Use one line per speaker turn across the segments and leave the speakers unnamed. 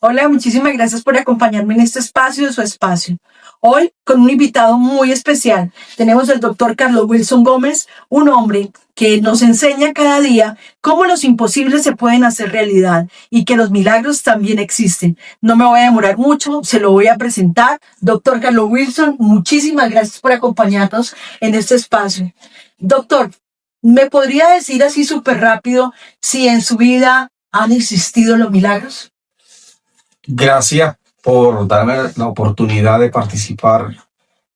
Hola, muchísimas gracias por acompañarme en este espacio de su espacio. Hoy con un invitado muy especial. Tenemos al doctor Carlos Wilson Gómez, un hombre que nos enseña cada día cómo los imposibles se pueden hacer realidad y que los milagros también existen. No me voy a demorar mucho, se lo voy a presentar. Doctor Carlos Wilson, muchísimas gracias por acompañarnos en este espacio. Doctor, ¿me podría decir así súper rápido si en su vida han existido los milagros?
Gracias por darme la oportunidad de participar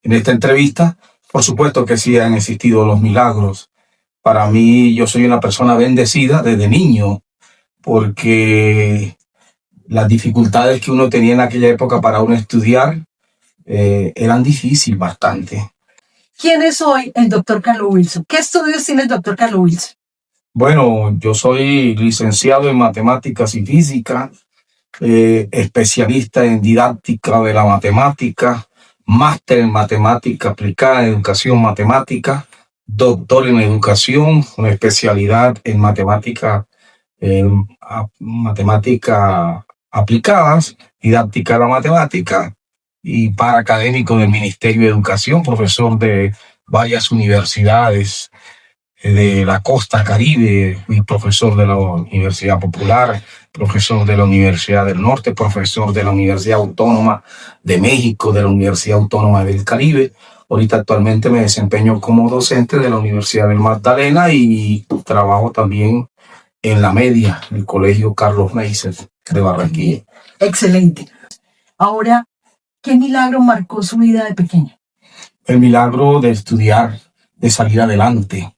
en esta entrevista. Por supuesto que sí han existido los milagros. Para mí, yo soy una persona bendecida desde niño, porque las dificultades que uno tenía en aquella época para uno estudiar eran difíciles bastante.
¿Quién es hoy el doctor Carlos Wilson? ¿Qué estudios tiene el doctor Carlos Wilson?
Bueno, yo soy licenciado en matemáticas y física, especialista en didáctica de la matemática, máster en matemática aplicada en educación matemática, doctor en educación, una especialidad en matemática aplicadas, didáctica de la matemática, y paraacadémico del Ministerio de Educación, profesor de varias universidades de la costa Caribe, fui profesor de la Universidad Popular, profesor de la Universidad del Norte, profesor de la Universidad Autónoma de México, de la Universidad Autónoma del Caribe. Ahorita actualmente me desempeño como docente de la Universidad del Magdalena y trabajo también en la media, en el Colegio Carlos Meiser de Barranquilla.
Excelente. Ahora, ¿qué milagro marcó su vida de pequeño?
El milagro de estudiar, de salir adelante.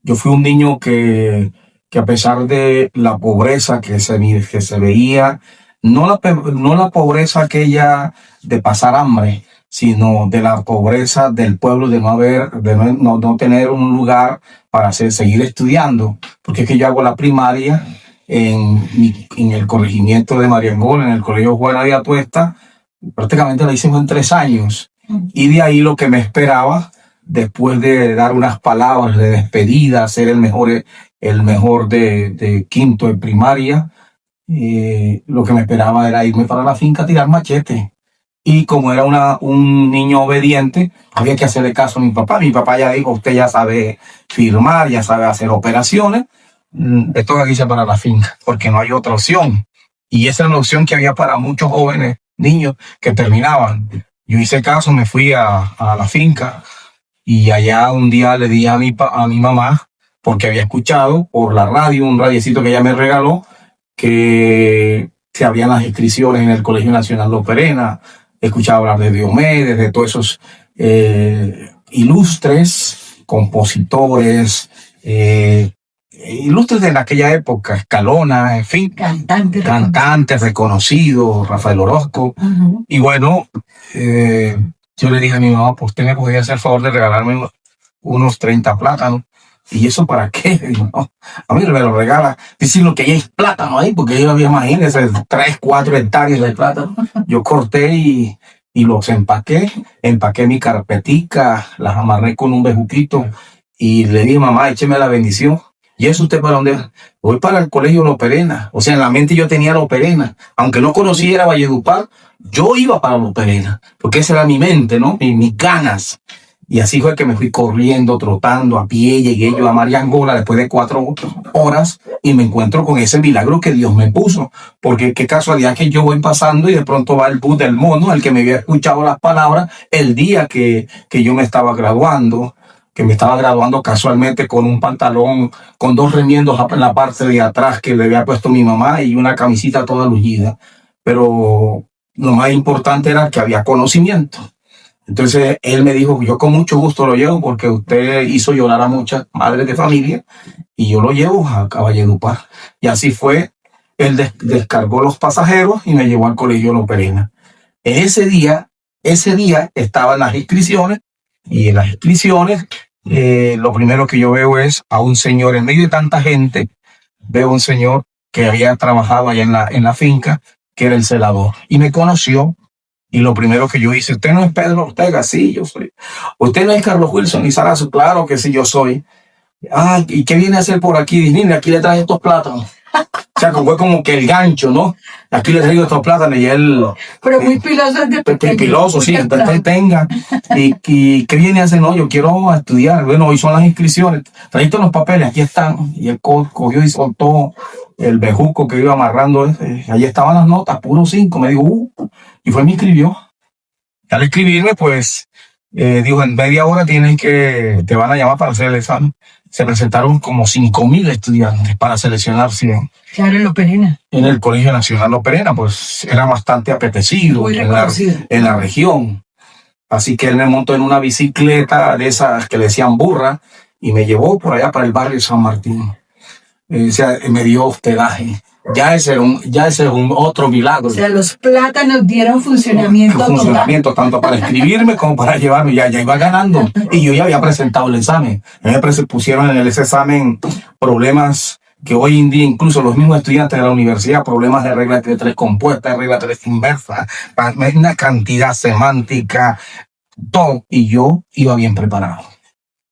Yo fui un niño que a pesar de la pobreza que se veía, no la pobreza aquella de pasar hambre, sino de la pobreza del pueblo de no tener un lugar para seguir estudiando, porque es que yo hago la primaria en el corregimiento de Mariangol, en el colegio Juana de Atuesta, prácticamente la hicimos en 3 años, y de ahí lo que me esperaba, después de dar unas palabras de despedida, ser el mejor de quinto de primaria, lo que me esperaba era irme para la finca a tirar machete. Y como era un niño obediente, había que hacerle caso a mi papá. Mi papá ya dijo, usted ya sabe firmar, ya sabe hacer operaciones, le toca irse para la finca, porque no hay otra opción. Y esa era la opción que había para muchos jóvenes, niños, que terminaban. Yo hice caso, me fui a la finca, y allá un día le di a mi mamá, porque había escuchado por la radio, un radiecito que ella me regaló, que se abrían las inscripciones en el Colegio Nacional Los Perena. He escuchado hablar de Diomedes, de todos esos ilustres compositores, ilustres de aquella época, Escalona, en fin, cantantes reconocidos, Rafael Orozco. Y bueno, yo le dije a mi mamá, pues usted me podría hacer el favor de regalarme unos 30 plátanos. ¿Y eso para qué? No, a mí me lo regala diciendo que ya hay plátano ahí, porque yo había, imagínense, 3, 4 hectáreas de plátano. Yo corté y los empaqué mi carpetica, las amarré con un bejuquito y le dije, mamá, écheme la bendición. ¿Y eso usted para dónde va? Voy para el colegio Los Perena. O sea, en la mente yo tenía Los Perena. Aunque no conociera Valledupar, yo iba para Los Perena, porque esa era mi mente, ¿no? Mis ganas. Y así fue que me fui corriendo, trotando a pie, llegué yo a Mariangola después de 4 horas y me encuentro con ese milagro que Dios me puso. Porque qué casualidad que yo voy pasando y de pronto va el bus del mono, el que me había escuchado las palabras el día que yo me estaba graduando, casualmente con un pantalón, con 2 remiendos en la parte de atrás que le había puesto mi mamá y una camisita toda lullida. Pero lo más importante era que había conocimiento. Entonces él me dijo, yo con mucho gusto lo llevo porque usted hizo llorar a muchas madres de familia y yo lo llevo a Valledupar. Y así fue, él descargó los pasajeros y me llevó al colegio Los Perena. Ese día estaban las inscripciones y en las inscripciones lo primero que yo veo es a un señor, en medio de tanta gente, veo un señor que había trabajado allá en la finca, que era el celador, y me conoció. Y lo primero que yo hice, ¿usted no es Pedro Ortega? Sí, yo soy. ¿Usted no es Carlos Wilson Lizarazo? Claro que sí, yo soy. Ah, ¿y qué viene a hacer por aquí? Dije, aquí le traje estos plátanos. O sea, fue como que el gancho, ¿no? Aquí le traigo estos plátanos y él...
Pero muy piloso de pequeño.
Piloso, sí, usted tenga. ¿Y qué viene a hacer? No, yo quiero estudiar. Bueno, hoy son las inscripciones. Traíste los papeles, aquí están. Y él cogió y soltó el bejuco que iba amarrando. Ahí estaban las notas, puro 5. Me dijo, y fue y me inscribió. Y al escribirme, pues, dijo, en media hora te van a llamar para hacer el examen. Se presentaron como 5,000 estudiantes para seleccionar 100.
Claro, en Loperena.
En el Colegio Nacional Loperena, pues era bastante apetecido en la región. Así que él me montó en una bicicleta de esas que le decían burra y me llevó por allá para el barrio San Martín. Me dio hospedaje. Ya ese es un otro milagro.
O sea, los plátanos dieron funcionamiento.
Funcionamiento tanto para escribirme como para llevarme. Ya iba ganando. Y yo ya había presentado el examen. Me pusieron en ese examen problemas que hoy en día incluso los mismos estudiantes de la universidad, problemas de regla de 3 compuesta, de regla 3 inversa, una cantidad semántica, todo. Y yo iba bien preparado.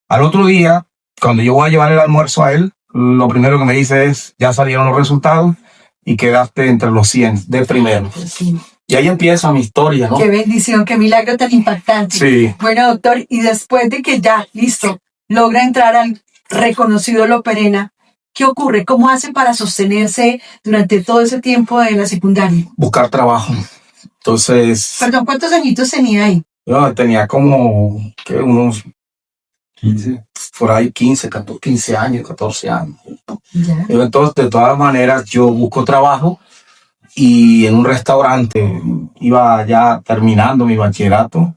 Al otro día, cuando yo voy a llevar el almuerzo a él, lo primero que me dice es, ya salieron los resultados y quedaste entre los 100 de primero. Sí. Y ahí empieza mi historia, ¿no?
Qué bendición, qué milagro tan impactante.
Sí.
Bueno, doctor, y después de que ya, listo, logra entrar al reconocido Loperena, ¿qué ocurre? ¿Cómo hace para sostenerse durante todo ese tiempo de la secundaria?
Buscar trabajo. Entonces...
Perdón, ¿cuántos añitos tenía ahí?
Yo tenía como unos 15, por ahí 15 años, 14 años.
¿Ya?
Entonces, de todas maneras, yo busco trabajo y en un restaurante iba ya terminando mi bachillerato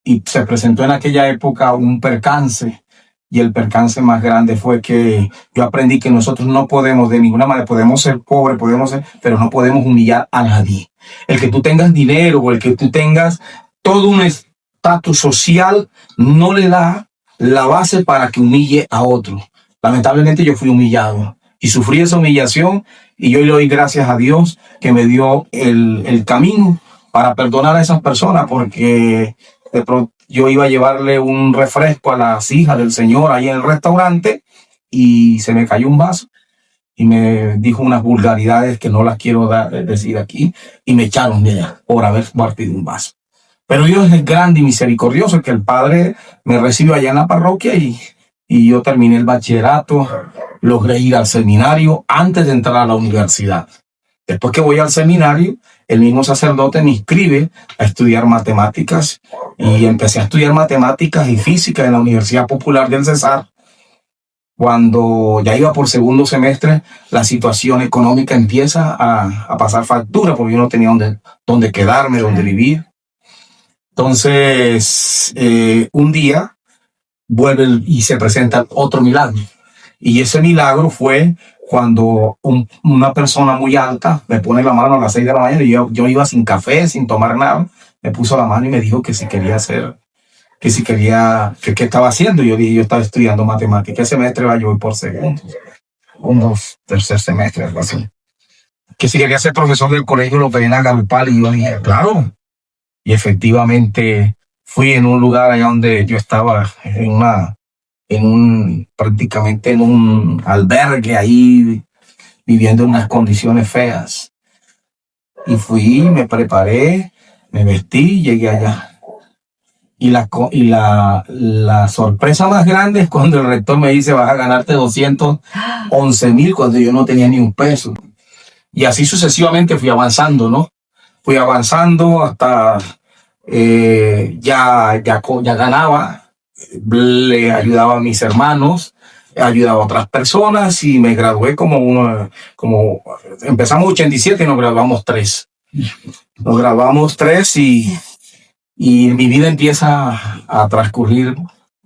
y se presentó en aquella época un percance. Y el percance más grande fue que yo aprendí que nosotros no podemos, de ninguna manera, podemos ser pobres, pero no podemos humillar a nadie. El que tú tengas dinero o el que tú tengas todo un estatus social no le da la base para que humille a otro. Lamentablemente yo fui humillado y sufrí esa humillación y yo le doy gracias a Dios que me dio el camino para perdonar a esas personas, porque de pronto yo iba a llevarle un refresco a las hijas del señor ahí en el restaurante y se me cayó un vaso y me dijo unas vulgaridades que no las quiero decir aquí y me echaron de allá por haber partido un vaso. Pero Dios es grande y misericordioso, que el Padre me recibió allá en la parroquia y yo terminé el bachillerato, logré ir al seminario antes de entrar a la universidad. Después que voy al seminario, el mismo sacerdote me inscribe a estudiar matemáticas y empecé a estudiar matemáticas y física en la Universidad Popular del Cesar. Cuando ya iba por segundo semestre, la situación económica empieza a pasar factura porque yo no tenía dónde quedarme, dónde vivir. Entonces, un día vuelve y se presenta otro milagro. Y ese milagro fue cuando una persona muy alta me pone la mano a las 6 de la mañana y yo iba sin café, sin tomar nada. Me puso la mano y me dijo que si quería ¿qué estaba haciendo? Yo dije, yo estaba estudiando matemáticas. ¿Qué semestre va? Yo voy por segundo. Tercer semestre, algo así. Que si quería ser profesor del colegio Loperena Garupal. Y yo dije, claro. Y efectivamente fui en un lugar allá donde yo estaba prácticamente en un albergue ahí, viviendo en unas condiciones feas. Y fui, me preparé, me vestí y llegué allá. Y la sorpresa más grande es cuando el rector me dice, vas a ganarte 211,000 cuando yo no tenía ni un peso. Y así sucesivamente fui avanzando, ¿no? Fui avanzando hasta ya ganaba, le ayudaba a mis hermanos, ayudaba a otras personas y me gradué empezamos 87 y nos graduamos 3. Nos graduamos 3 y mi vida empieza a transcurrir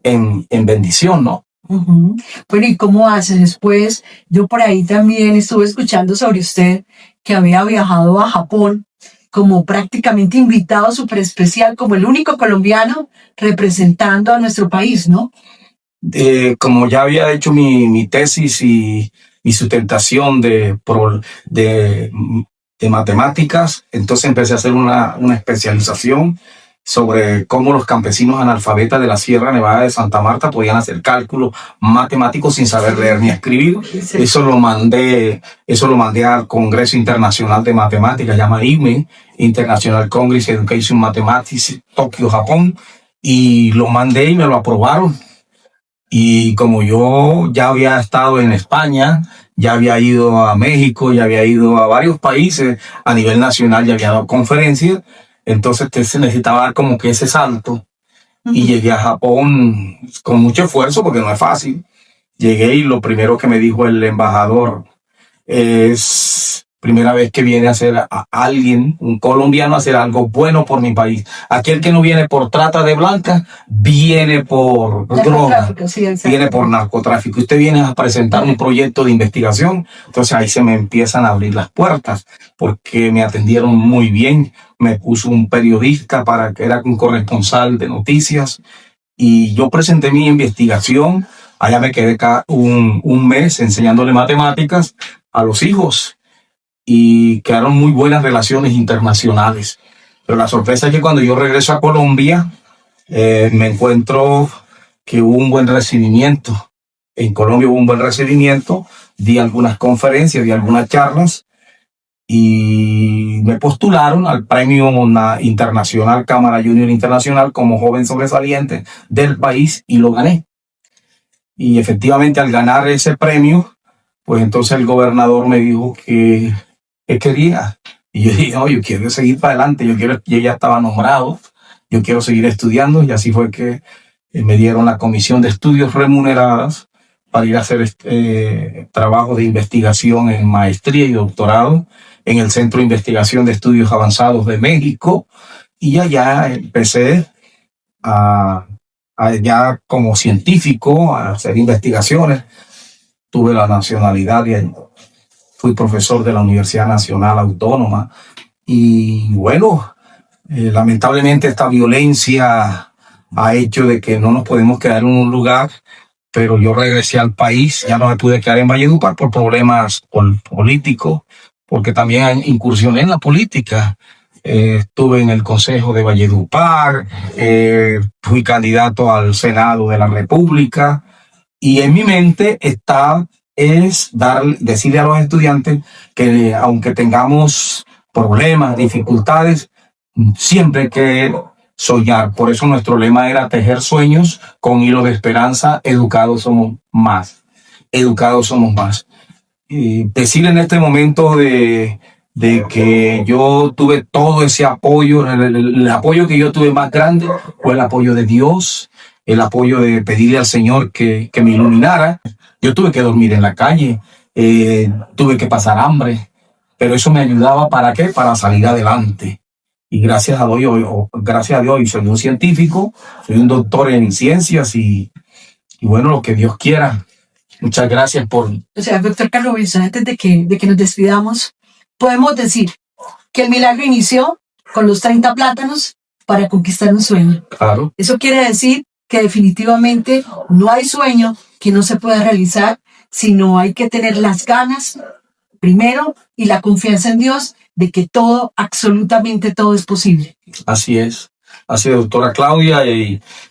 en bendición, ¿no?
Uh-huh. Bueno, ¿y cómo haces después? Yo por ahí también estuve escuchando sobre usted que había viajado a Japón como prácticamente invitado súper especial, como el único colombiano representando a nuestro país, ¿no?
Como ya había hecho mi tesis y mi sustentación de matemáticas, entonces empecé a hacer una especialización sobre cómo los campesinos analfabetas de la Sierra Nevada de Santa Marta podían hacer cálculos matemáticos sin saber leer ni escribir. Eso lo mandé al Congreso Internacional de Matemáticas, llama IME, International Congress Education Mathematics, Tokio, Japón, y lo mandé y me lo aprobaron. Y como yo ya había estado en España, ya había ido a México, ya había ido a varios países a nivel nacional, ya había dado conferencias, entonces se necesitaba dar como que ese salto. Y llegué a Japón con mucho esfuerzo porque no es fácil. Llegué y lo primero que me dijo el embajador es: primera vez que viene a hacer a alguien, un colombiano, a hacer algo bueno por mi país. Aquel que no viene por trata de blancas, viene por droga, sí, viene por narcotráfico. Usted viene a presentar un proyecto de investigación. Entonces ahí se me empiezan a abrir las puertas, porque me atendieron muy bien. Me puso un periodista para que era un corresponsal de noticias, y yo presenté mi investigación. Allá me quedé un mes enseñándole matemáticas a los hijos, y quedaron muy buenas relaciones internacionales. Pero la sorpresa es que cuando yo regreso a Colombia, me encuentro que hubo un buen recibimiento. En Colombia hubo un buen recibimiento, di algunas conferencias, di algunas charlas, y me postularon al premio internacional Cámara Junior Internacional como joven sobresaliente del país, y lo gané. Y efectivamente, al ganar ese premio, pues entonces el gobernador me dijo que quería. Y yo dije: no, yo quiero seguir para adelante, yo ya estaba nombrado, yo quiero seguir estudiando. Y así fue que me dieron la comisión de estudios remuneradas para ir a hacer trabajo de investigación en maestría y doctorado en el Centro de Investigación de Estudios Avanzados de México. Y allá empecé ya como científico a hacer investigaciones. Tuve la nacionalidad y fui profesor de la Universidad Nacional Autónoma. Y bueno, lamentablemente esta violencia ha hecho de que no nos podemos quedar en un lugar, pero yo regresé al país. Ya no me pude quedar en Valledupar por problemas políticos, porque también incursioné en la política. Estuve en el Consejo de Valledupar, fui candidato al Senado de la República, y en mi mente decirle a los estudiantes que aunque tengamos problemas, dificultades, siempre hay que soñar. Por eso nuestro lema era tejer sueños con hilo de esperanza. Educados somos más. Educados somos más. Y decir en este momento de que yo tuve todo ese apoyo, el apoyo que yo tuve más grande fue el apoyo de Dios, el apoyo de pedirle al Señor que me iluminara. Yo tuve que dormir en la calle, tuve que pasar hambre, pero eso me ayudaba ¿para qué? Para salir adelante. Y gracias a Dios, soy un científico, soy un doctor en ciencias, y bueno, lo que Dios quiera. Muchas gracias por...
O sea, doctor Carlos Wilson, antes de que nos despidamos, podemos decir que el milagro inició con los 30 plátanos para conquistar un sueño.
Claro.
Eso quiere decir que definitivamente no hay sueño que no se pueda realizar, sino hay que tener las ganas primero y la confianza en Dios de que todo, absolutamente todo es posible.
Así es, doctora Claudia,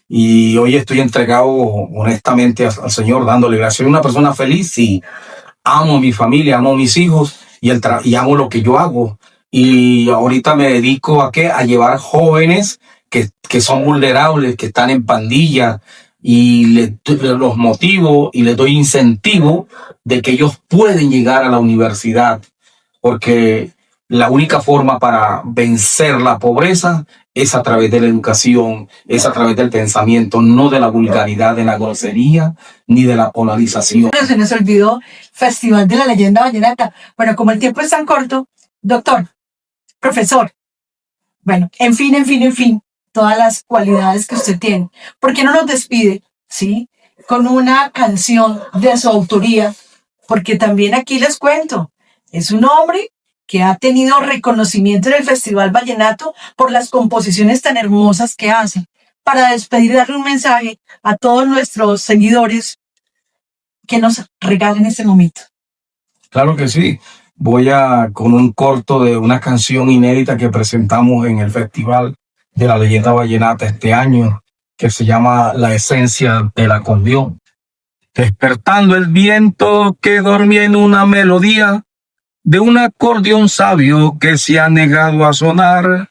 y hoy estoy entregado honestamente al Señor, dándole gracias. Soy una persona feliz y amo a mi familia, amo a mis hijos, y amo lo que yo hago. Y ahorita me dedico a llevar jóvenes que son vulnerables, que están en pandillas, y los motivo y les doy incentivo de que ellos pueden llegar a la universidad, porque la única forma para vencer la pobreza es a través de la educación, es a través del pensamiento, no de la vulgaridad, de la grosería, ni de la polarización.
Se nos olvidó Festival de la Leyenda Vallenata. Bueno, como el tiempo es tan corto, doctor, profesor, bueno, en fin, todas las cualidades que usted tiene. ¿Por qué no nos despide, sí, con una canción de su autoría? Porque también aquí les cuento, es un hombre que ha tenido reconocimiento en el Festival Vallenato por las composiciones tan hermosas que hace. Para despedir, darle un mensaje a todos nuestros seguidores que nos regalen este momento.
Claro que sí. Voy con un corto de una canción inédita que presentamos en el festival, de la leyenda vallenata este año, que se llama La esencia del acordeón. Despertando el viento que dormía en una melodía de un acordeón sabio que se ha negado a sonar.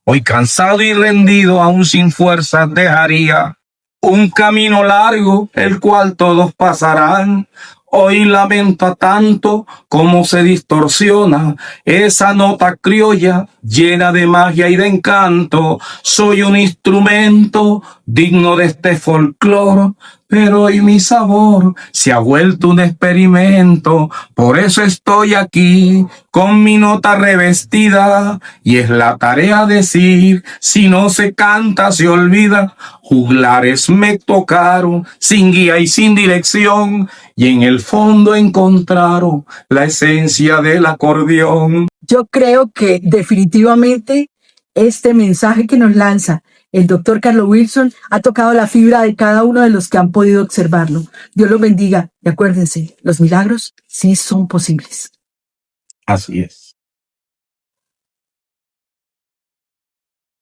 Hoy cansado y rendido, aún sin fuerzas, dejaría un camino largo, el cual todos pasarán. Hoy lamento tanto como se distorsiona esa nota criolla llena de magia y de encanto. Soy un instrumento digno de este folclore, pero hoy mi sabor se ha vuelto un experimento. Por eso estoy aquí con mi nota revestida, y es la tarea decir: si no se canta se olvida. Juglares me tocaron sin guía y sin dirección, y en el fondo encontraron la esencia del acordeón.
Yo creo que definitivamente este mensaje que nos lanza el doctor Carlos Wilson ha tocado la fibra de cada uno de los que han podido observarlo. Dios los bendiga y acuérdense, los milagros sí son posibles.
Así es.